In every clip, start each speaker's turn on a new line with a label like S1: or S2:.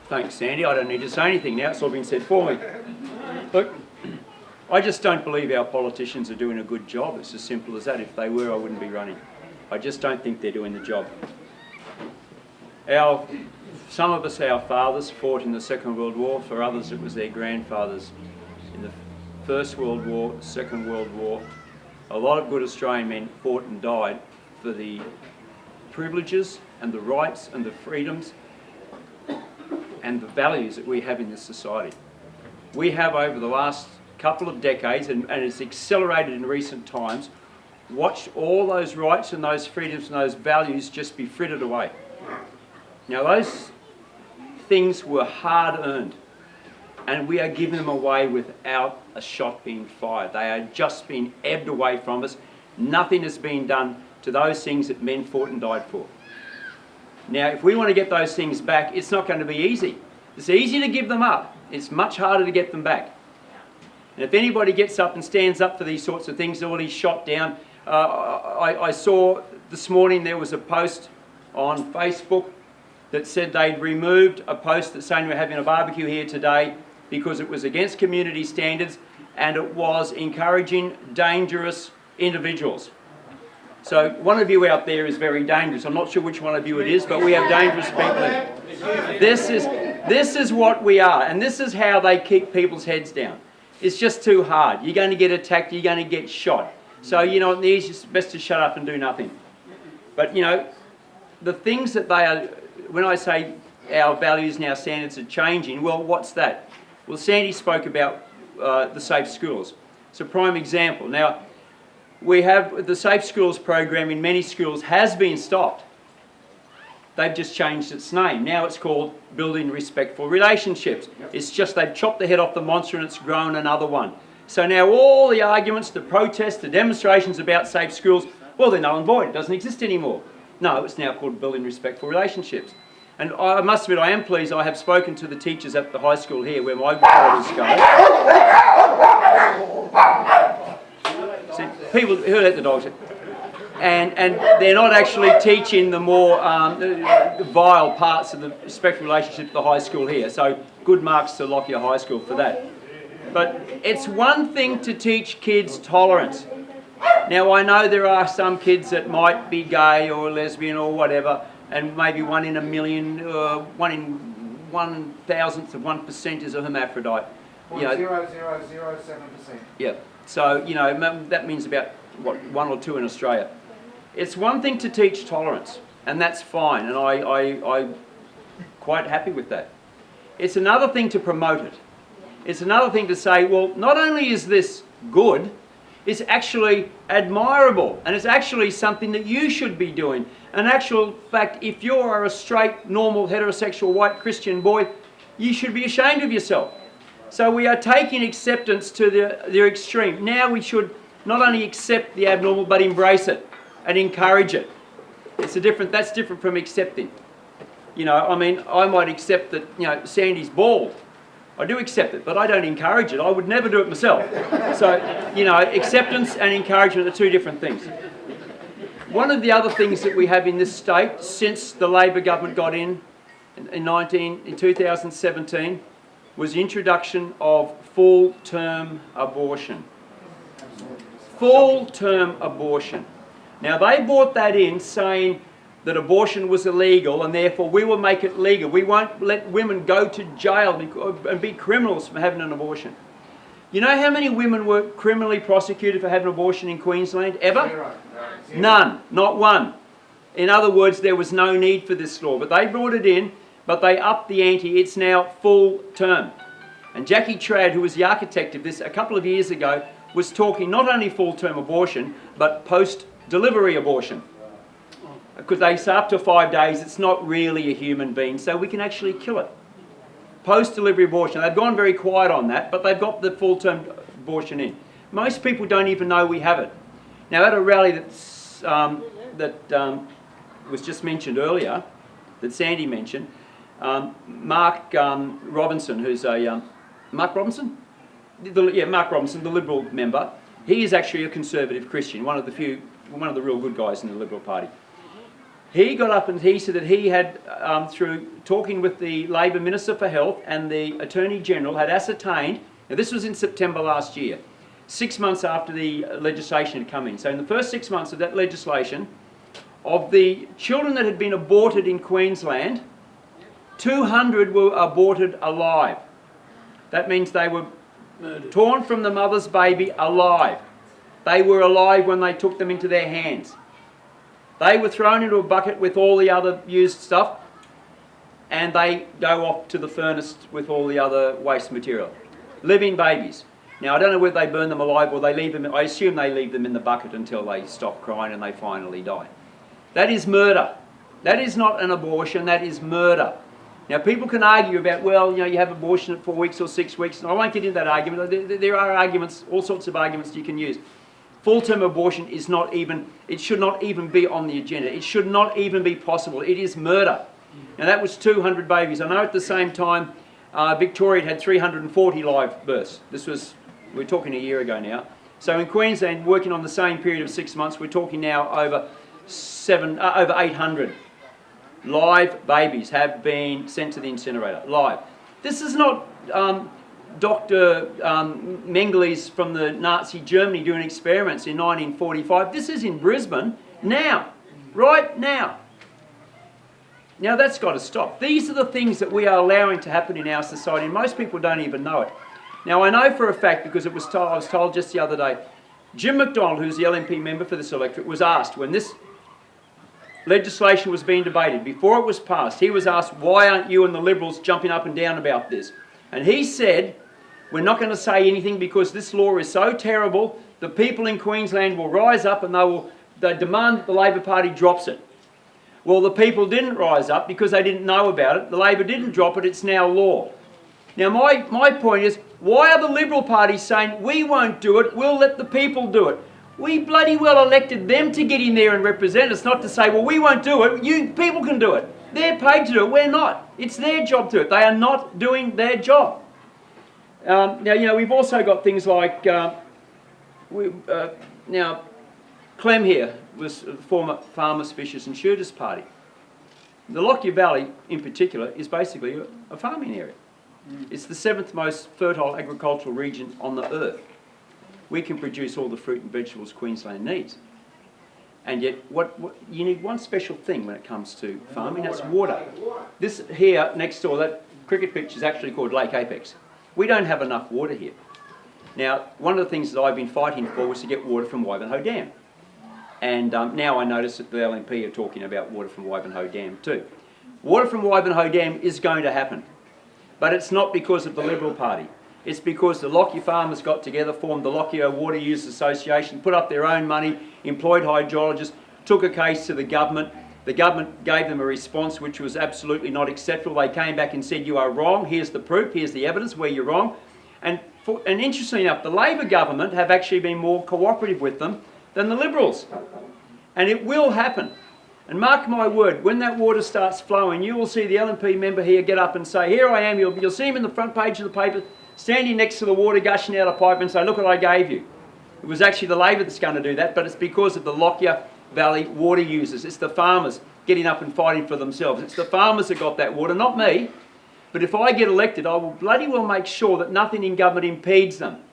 S1: Thanks, Sandy. I don't need to say anything now. It's all been said for me. Look, I just don't believe our politicians are doing a good job. It's as simple as that. If they were, I wouldn't be running. I just don't think they're doing the job. Some of us, our fathers, fought in the Second World War. For others, it was their grandfathers. In the First World War, Second World War, a lot of good Australian men fought and died for the privileges and the rights and the freedoms and the values that we have in this society. We have, over the last couple of decades, and it's accelerated in recent times, watched all those rights and those freedoms and those values just be frittered away. Now, those things were hard earned, and we are giving them away without a shot being fired. They are just being ebbed away from us. Nothing has been done to those things that men fought and died for. Now, if we want to get those things back, it's not going to be easy. It's easy to give them up. It's much harder to get them back. And if anybody gets up and stands up for these sorts of things, they're already shot down. I saw this morning there was a post on Facebook that said they'd removed a post that's saying we're having a barbecue here today because it was against community standards and it was encouraging dangerous individuals. So one of you out there is very dangerous. I'm not sure which one of you it is, but we have dangerous people. This is what we are, and this is how they keep people's heads down. It's just too hard. You're going to get attacked, you're going to get shot. So, you know, it's best to shut up and do nothing. But, you know, the things that they are, when I say our values and our standards are changing, well, what's that? Well, Sandy spoke about the Safe Schools. It's a prime example. Now, we have the Safe Schools program in many schools has been stopped. They've just changed its name. Now it's called Building Respectful Relationships. It's just they've chopped the head off the monster and it's grown another one. So now all the arguments, the protests, the demonstrations about safe schools, well, they're null and void. It doesn't exist anymore. No, it's now called Building Respectful Relationships. And I must admit, I am pleased. I have spoken to the teachers at the high school here where my daughters go. See, people who let the dogs in. And they're not actually teaching the more vile parts of the respectful relationship at the high school here. So good marks to Lockyer High School for that. But it's one thing to teach kids tolerance. Now I know there are some kids that might be gay or lesbian or whatever, and maybe 1 in a million, 1 in 1,000th of 1% is a hermaphrodite.
S2: 0.0007%.
S1: Yeah. So, you know, that means about, what, 1 or 2 in Australia. It's one thing to teach tolerance, and that's fine, and I'm quite happy with that. It's another thing to promote it. It's another thing to say, well, not only is this good, it's actually admirable, and it's actually something that you should be doing. In actual fact, if you are a straight, normal, heterosexual, white Christian boy, you should be ashamed of yourself. So we are taking acceptance to the extreme. Now we should not only accept the abnormal, but embrace it and encourage it. That's different from accepting. You know, I mean, I might accept that, you know, Sandy's bald. I do accept it, but I don't encourage it. I would never do it myself. So, you know, acceptance and encouragement are two different things. One of the other things that we have in this state since the Labor government got in 2017 was the introduction of full-term abortion. Full-term abortion. Now, they brought that in saying that abortion was illegal and therefore we will make it legal. We won't let women go to jail and be criminals for having an abortion. You know how many women were criminally prosecuted for having an abortion in Queensland ever?
S2: Zero.
S1: None, not one. In other words, there was no need for this law, but they brought it in, but they upped the ante. It's now full term. And Jackie Trad, who was the architect of this a couple of years ago, was talking not only full-term abortion, but post-delivery abortion. Because they say up to 5 days, it's not really a human being, so we can actually kill it. Post-delivery abortion. They've gone very quiet on that, but they've got the full-term abortion in. Most people don't even know we have it. Now, at a rally that was just mentioned earlier, that Sandy mentioned, Mark Robinson, who's a... Mark Robinson? Mark Robinson, the Liberal member. He is actually a conservative Christian, one of the real good guys in the Liberal Party. He got up and he said that he had, through talking with the Labor Minister for Health and the Attorney General, had ascertained, now this was in September last year, 6 months after the legislation had come in. So in the first 6 months of that legislation, of the children that had been aborted in Queensland, 200 were aborted alive. That means they were torn from the mother's baby alive. They were alive when they took them into their hands. They were thrown into a bucket with all the other used stuff, and they go off to the furnace with all the other waste material. Living babies. Now, I don't know whether they burn them alive or they leave them, I assume they leave them in the bucket until they stop crying and they finally die. That is murder. That is not an abortion, that is murder. Now, people can argue about, well, you know, you have abortion at 4 weeks or 6 weeks, and I won't get into that argument. There are arguments, all sorts of arguments you can use. Full-term abortion is not even, it should not even be on the agenda. It should not even be possible. It is murder. Now, that was 200 babies. I know at the same time, Victoria had 340 live births. This was, we're talking a year ago now. So in Queensland, working on the same period of 6 months, we're talking now over 800 live babies have been sent to the incinerator, live. This is not Dr. Mengele's from the Nazi Germany doing experiments in 1945. This is in Brisbane now, right now. Now that's got to stop. These are the things that we are allowing to happen in our society, and most people don't even know it. Now I know for a fact, because I was told just the other day, Jim McDonald, who's the LNP member for this electorate, was asked when this legislation was being debated, before it was passed, he was asked, why aren't you and the Liberals jumping up and down about this? And he said, we're not going to say anything because this law is so terrible, the people in Queensland will rise up and they demand that the Labor Party drops it. Well, the people didn't rise up because they didn't know about it. The Labor didn't drop it, it's now law. Now my point is, why are the Liberal Party saying, we won't do it, we'll let the people do it? We bloody well elected them to get in there and represent us, not to say, well, we won't do it, you people can do it. They're paid to do it, we're not. It's their job to do it. They are not doing their job. Now, you know, we've also got things like, now, Clem here was the former Farmers, Fishers and Shooters Party. The Lockyer Valley, in particular, is basically a farming area. It's the 7th most fertile agricultural region on the earth. We can produce all the fruit and vegetables Queensland needs. And yet, you need one special thing when it comes to farming, that's water. This here, next door, that cricket pitch is actually called Lake Apex. We don't have enough water here. Now, one of the things that I've been fighting for was to get water from Wivenhoe Dam. And now I notice that the LNP are talking about water from Wivenhoe Dam too. Water from Wivenhoe Dam is going to happen. But it's not because of the Liberal Party. It's because the Lockyer farmers got together, formed the Lockyer Water Users Association, put up their own money, employed hydrologists, took a case to the government. The government gave them a response which was absolutely not acceptable. They came back and said, you are wrong, here's the proof, here's the evidence where you're wrong. And interestingly enough, the Labor government have actually been more cooperative with them than the Liberals. And it will happen. And mark my word, when that water starts flowing, you will see the LNP member here get up and say, here I am, you'll see him in the front page of the paper, standing next to the water gushing out of a pipe and say, look what I gave you. It was actually the Labor that's going to do that, but it's because of the Lockyer Valley water users. It's the farmers getting up and fighting for themselves. It's the farmers that got that water, not me. But if I get elected, I will bloody well make sure that nothing in government impedes them.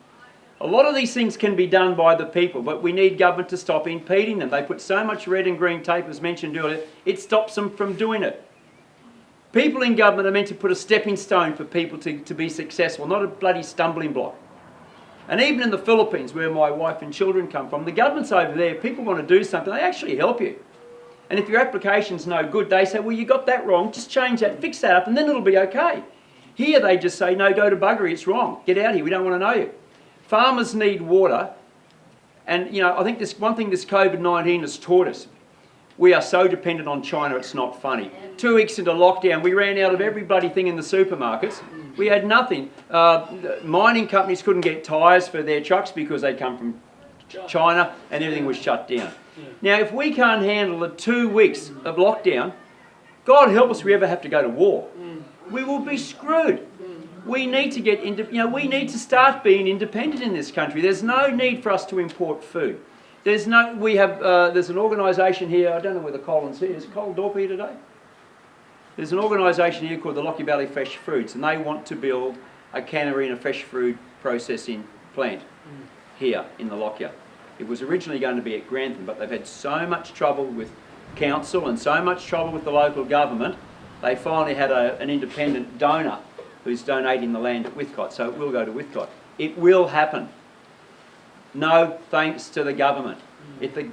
S1: A lot of these things can be done by the people, but we need government to stop impeding them. They put so much red and green tape, as mentioned earlier, it stops them from doing it. People in government are meant to put a stepping stone for people to be successful, not a bloody stumbling block. And even in the Philippines, where my wife and children come from, the government's over there, if people want to do something, they actually help you. And if your application's no good, they say, well, you got that wrong, just change that, fix that up, and then it'll be okay. Here they just say, no, go to buggery, it's wrong. Get out here, we don't want to know you. Farmers need water, and you know, I think this one thing this COVID-19 has taught us, we are so dependent on China, it's not funny. 2 weeks into lockdown, we ran out of every bloody thing in the supermarkets. We had nothing. Mining companies couldn't get tyres for their trucks because they come from China, and everything was shut down. Now, if we can't handle the 2 weeks of lockdown, God help us if we ever have to go to war. We will be screwed. We need to we need to start being independent in this country. There's no need for us to import food. There's an organisation here, I don't know whether Colin's here, is Colin Dorp here today? There's an organisation here called the Lockyer Valley Fresh Fruits, and they want to build a cannery and a fresh fruit processing plant here in the Lockyer. It was originally going to be at Grantham, but they've had so much trouble with council and so much trouble with the local government, they finally had an independent donor who's donating the land at Whitcott, so it will go to Whitcott. It will happen. No thanks to the government.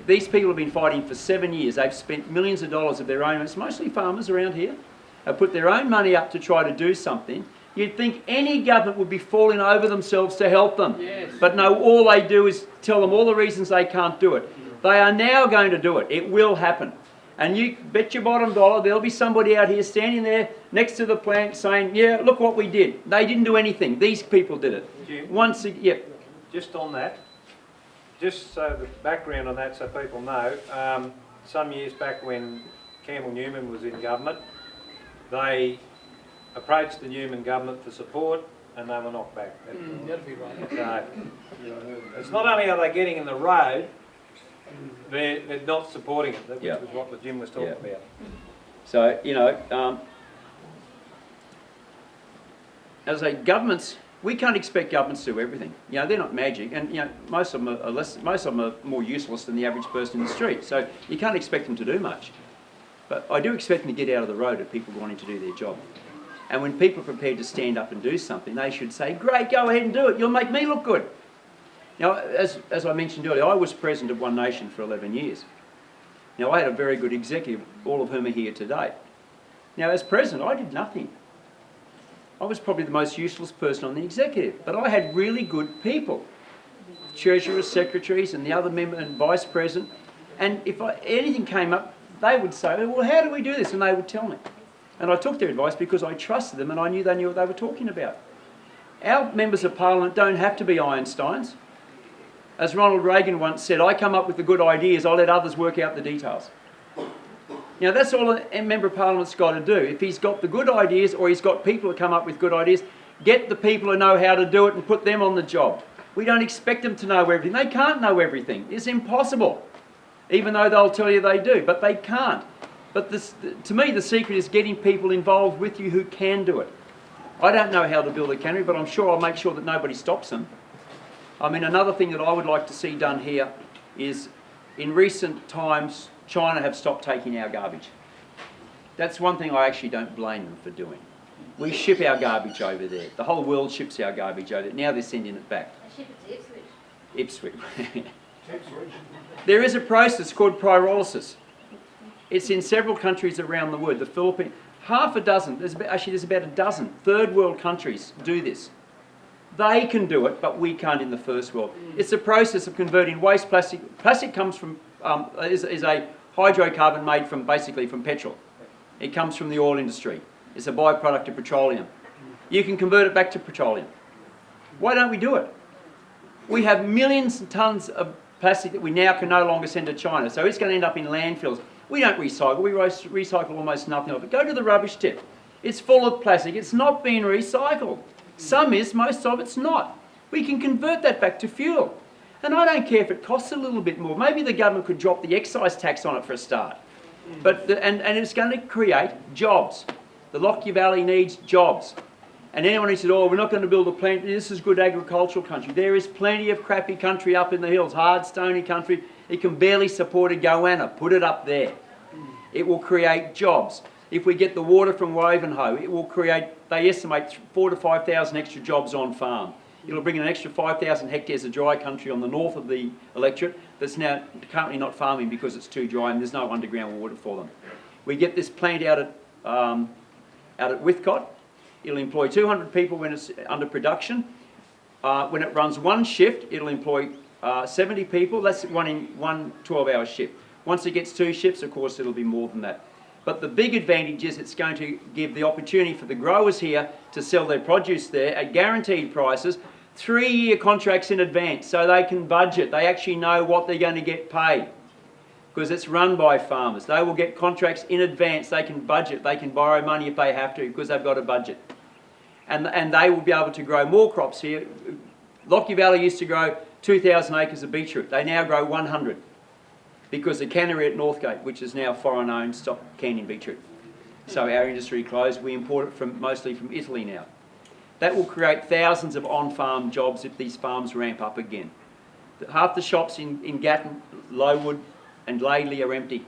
S1: These people have been fighting for 7 years. They've spent millions of dollars of their own, it's mostly farmers around here, have put their own money up to try to do something. You'd think any government would be falling over themselves to help them. Yes. But no, all they do is tell them all the reasons they can't do it. They are now going to do it. It will happen. And you bet your bottom dollar there'll be somebody out here standing there next to the plant saying, yeah, look what we did. They didn't do anything. These people did it.
S3: Jim,
S1: yeah.
S3: Just on that, just so the background on that so people know, some years back when Campbell Newman was in government, they approached the Newman government for support and they were knocked back.
S2: That'd be right.
S3: So, it's not only are they getting in the road, they're not supporting it, which was what the Jim was talking about.
S1: So, you know, as I say, governments, we can't expect governments to do everything. You know, they're not magic, and you know, most of them are more useless than the average person in the street. So you can't expect them to do much. But I do expect them to get out of the road of people wanting to do their job. And when people are prepared to stand up and do something, they should say, great, go ahead and do it. You'll make me look good. Now, as I mentioned earlier, I was president of One Nation for 11 years. Now, I had a very good executive, all of whom are here today. Now, as president, I did nothing. I was probably the most useless person on the executive, but I had really good people. Treasurers, secretaries, and the other member and vice president. And if anything came up, they would say, well, how do we do this? And they would tell me. And I took their advice because I trusted them and I knew they knew what they were talking about. Our members of parliament don't have to be Einsteins. As Ronald Reagan once said, I come up with the good ideas, I'll let others work out the details. Now that's all a member of parliament's got to do. If he's got the good ideas or he's got people who come up with good ideas, get the people who know how to do it and put them on the job. We don't expect them to know everything. They can't know everything. It's impossible. Even though they'll tell you they do, but they can't. But to me, the secret is getting people involved with you who can do it. I don't know how to build a cannery, but I'm sure I'll make sure that nobody stops them. I mean, another thing that I would like to see done here is, in recent times, China have stopped taking our garbage. That's one thing I actually don't blame them for doing. We ship our garbage over there. The whole world ships our garbage over there. Now they're sending it back.
S4: They ship it to Ipswich.
S1: Ipswich. There is a process called pyrolysis. It's in several countries around the world. The Philippines, half a dozen, there's about a dozen third world countries do this. They can do it, but we can't in the first world. It's a process of converting waste plastic. Plastic comes from, is a hydrocarbon made from, basically from petrol. It comes from the oil industry. It's a byproduct of petroleum. You can convert it back to petroleum. Why don't we do it? We have millions of tonnes of plastic that we now can no longer send to China, so it's going to end up in landfills. We don't recycle. We recycle almost nothing of it. Go to the rubbish tip. It's full of plastic. It's not being recycled. Some is, most of it's not. We can convert that back to fuel. And I don't care if it costs a little bit more. Maybe the government could drop the excise tax on it for a start. But and it's going to create jobs. The Lockyer Valley needs jobs. And anyone who said, oh, we're not going to build a plant, this is good agricultural country. There is plenty of crappy country up in the hills, hard, stony country. It can barely support a goanna. Put it up there. It will create jobs. If we get the water from Wavenhoe, it will create, they estimate, 4,000 to 5,000 extra jobs on farm. It'll bring in an extra 5,000 hectares of dry country on the north of the electorate that's now currently not farming because it's too dry and there's no underground water for them. We get this plant out at Whitcott. It'll employ 200 people when it's under production. When it runs one shift, it'll employ 70 people. That's one 12-hour shift. Once it gets two shifts, of course, it'll be more than that. But the big advantage is it's going to give the opportunity for the growers here to sell their produce there at guaranteed prices, 3-year contracts in advance, so they can budget. They actually know what they're going to get paid because it's run by farmers. They will get contracts in advance. They can budget. They can borrow money if they have to because they've got a budget. And they will be able to grow more crops here. Lockyer Valley used to grow 2,000 acres of beetroot. They now grow 100 because the cannery at Northgate, which is now foreign owned, stopped canning beetroot. So our industry closed. We import it mostly from Italy now. That will create thousands of on-farm jobs if these farms ramp up again. Half the shops in Gatton, Lowood and Laidley are empty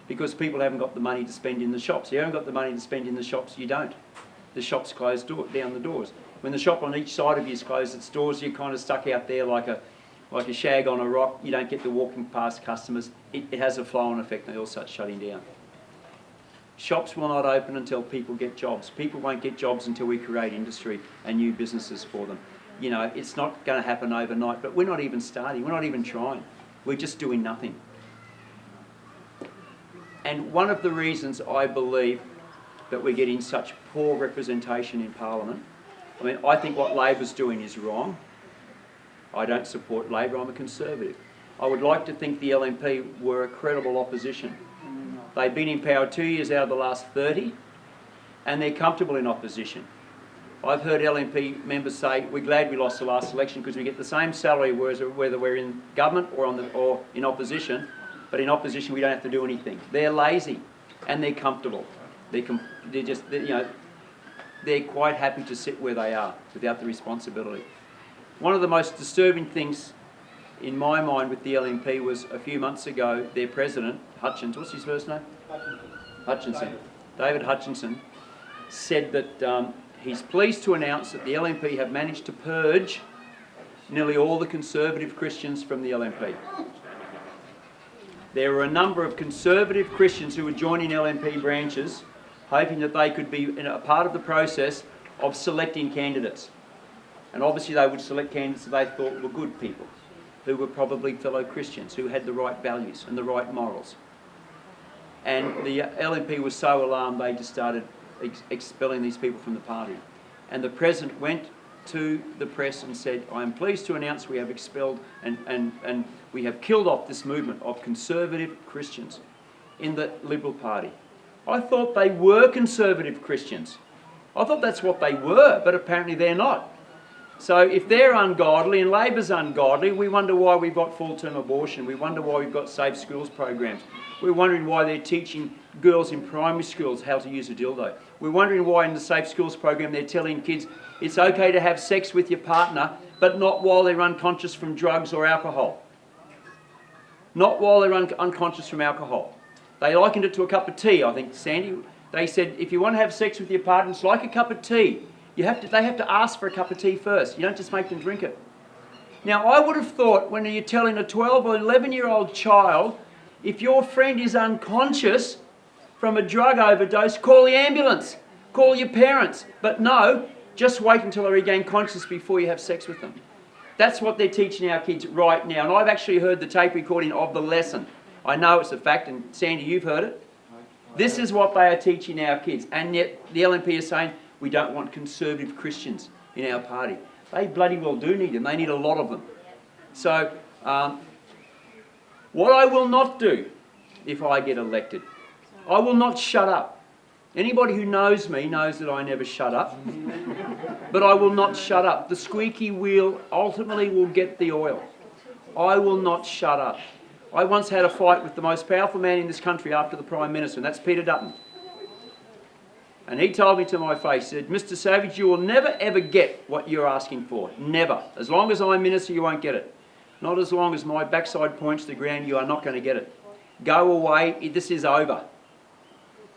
S1: because people haven't got the money to spend in the shops. You haven't got the money to spend in the shops, you don't. The shops close down the doors. When the shop on each side of you is closed its doors, you're kind of stuck out there like a shag on a rock. You don't get the walking past customers. It has a flow-on effect and they all start shutting down. Shops will not open until people get jobs. People won't get jobs until we create industry and new businesses for them. You know, it's not going to happen overnight, but we're not even starting. We're not even trying. We're just doing nothing. And one of the reasons I believe that we're getting such poor representation in Parliament, I mean, I think what Labor's doing is wrong. I don't support Labor, I'm a Conservative. I would like to think the LNP were a credible opposition. They've been in power 2 years out of the last 30, and they're comfortable in opposition. I've heard LNP members say, we're glad we lost the last election because we get the same salary whether we're in government or in opposition, but in opposition we don't have to do anything. They're lazy and they're comfortable. They're quite happy to sit where they are without the responsibility. One of the most disturbing things in my mind with the LNP was a few months ago, their president, Hutchins, what's his first name? Hutchinson. David Hutchinson said that he's pleased to announce that the LNP have managed to purge nearly all the conservative Christians from the LNP. There were a number of conservative Christians who were joining LNP branches, hoping that they could be a part of the process of selecting candidates. And obviously they would select candidates that they thought were good people, who were probably fellow Christians, who had the right values and the right morals. And the LNP was so alarmed they just started expelling these people from the party. And the President went to the press and said, I am pleased to announce we have expelled and we have killed off this movement of conservative Christians in the Liberal Party. I thought they were conservative Christians. I thought that's what they were, but apparently they're not. So if they're ungodly and Labor's ungodly, we wonder why we've got full-term abortion. We wonder why we've got safe schools programs. We're wondering why they're teaching girls in primary schools how to use a dildo. We're wondering why in the safe schools program they're telling kids it's okay to have sex with your partner, but not while they're unconscious from drugs or alcohol. Not while they're unconscious from alcohol. They likened it to a cup of tea, I think, Sandy. They said if you want to have sex with your partner, it's like a cup of tea. They have to ask for a cup of tea first. You don't just make them drink it. Now, I would have thought when you're telling a 12 or 11-year-old child, if your friend is unconscious from a drug overdose, call the ambulance, call your parents. But no, just wait until they regain consciousness before you have sex with them. That's what they're teaching our kids right now. And I've actually heard the tape recording of the lesson. I know it's a fact, and Sandy, you've heard it. This is what they are teaching our kids. And yet the LNP is saying, we don't want conservative Christians in our party. They bloody well do need them. They need a lot of them. So, what I will not do if I get elected, I will not shut up. Anybody who knows me knows that I never shut up. But I will not shut up. The squeaky wheel ultimately will get the oil. I will not shut up. I once had a fight with the most powerful man in this country after the Prime Minister, and that's Peter Dutton. And he told me to my face, he said, Mr. Savage, you will never ever get what you're asking for. Never. As long as I'm Minister, you won't get it. Not as long as my backside points to the ground, you are not going to get it. Go away, this is over.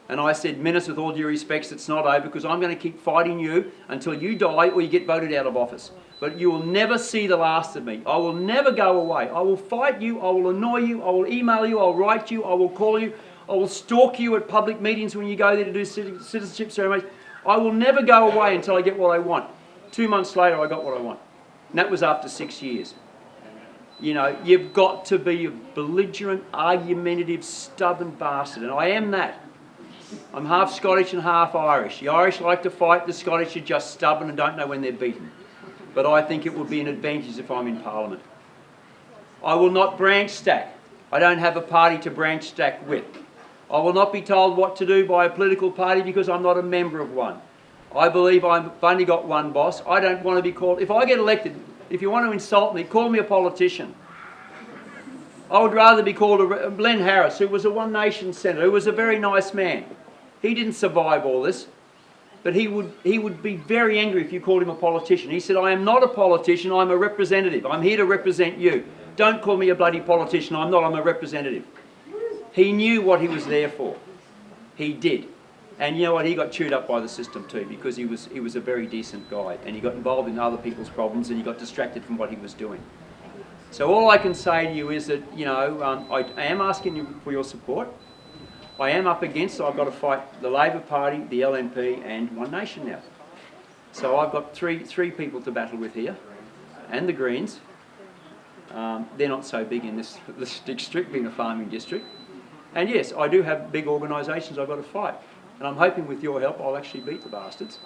S1: And I said, Minister, with all due respects, it's not over because I'm going to keep fighting you until you die or you get voted out of office. But you will never see the last of me. I will never go away. I will fight you, I will annoy you, I will email you, I'll write you, I will call you, I will stalk you at public meetings when you go there to do citizenship ceremonies. I will never go away until I get what I want. 2 months later, I got what I want. And that was after 6 years. You know, you've got to be a belligerent, argumentative, stubborn bastard. And I am that. I'm half Scottish and half Irish. The Irish like to fight, the Scottish are just stubborn and don't know when they're beaten. But I think it would be an advantage if I'm in Parliament. I will not branch stack. I don't have a party to branch stack with. I will not be told what to do by a political party because I'm not a member of one. I believe I've only got one boss. I don't want to be called... If I get elected, if you want to insult me, call me a politician. I would rather be called Len Harris, who was a One Nation senator, who was a very nice man. He didn't survive all this, but he would be very angry if you called him a politician. He said, I am not a politician, I'm a representative. I'm here to represent you. Don't call me a bloody politician, I'm not, I'm a representative. He knew what he was there for. He did. And you know what, he got chewed up by the system too, because he was a very decent guy, and he got involved in other people's problems, and he got distracted from what he was doing. So all I can say to you is that, you know, I am asking you for your support. I am up against, I've got to fight the Labor Party, the LNP and One Nation now. So I've got three people to battle with here, and the Greens. They're not so big in this district, being a farming district. And yes, I do have big organisations I've got to fight. And I'm hoping with your help I'll actually beat the bastards.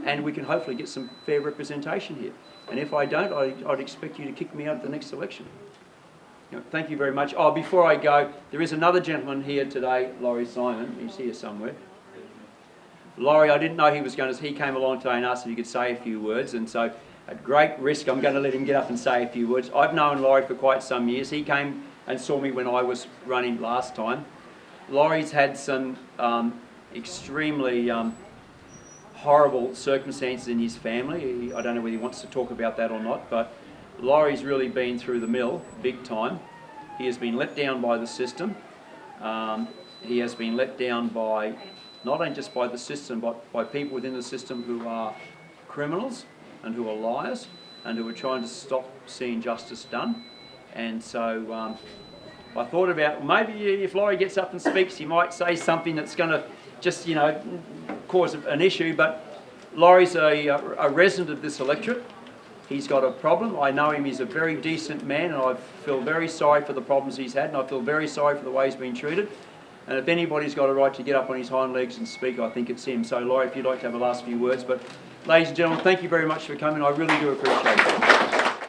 S1: And we can hopefully get some fair representation here. And if I don't, I'd expect you to kick me out at the next election. You know, thank you very much. Oh, before I go, there is another gentleman here today, Laurie Simon. He's here somewhere. Laurie, I didn't know he was going to... He came along today and asked if he could say a few words. And so, at great risk, I'm going to let him get up and say a few words. I've known Laurie for quite some years. He came and saw me when I was running last time. Laurie's had some extremely... horrible circumstances in his family. I don't know whether he wants to talk about that or not, but Laurie's really been through the mill big time. He has been let down by the system. He has been let down by, not only just by the system, but by people within the system who are criminals and who are liars and who are trying to stop seeing justice done. And so I thought about, maybe if Laurie gets up and speaks, he might say something that's going to just, you know, cause an issue, but Laurie's a resident of this electorate. He's got a problem. I know him, he's a very decent man, and I feel very sorry for the problems he's had, and I feel very sorry for the way he's been treated. And if anybody's got a right to get up on his hind legs and speak, I think it's him. So Laurie, if you'd like to have a last few words. But ladies and gentlemen, thank you very much for coming. I really do appreciate it.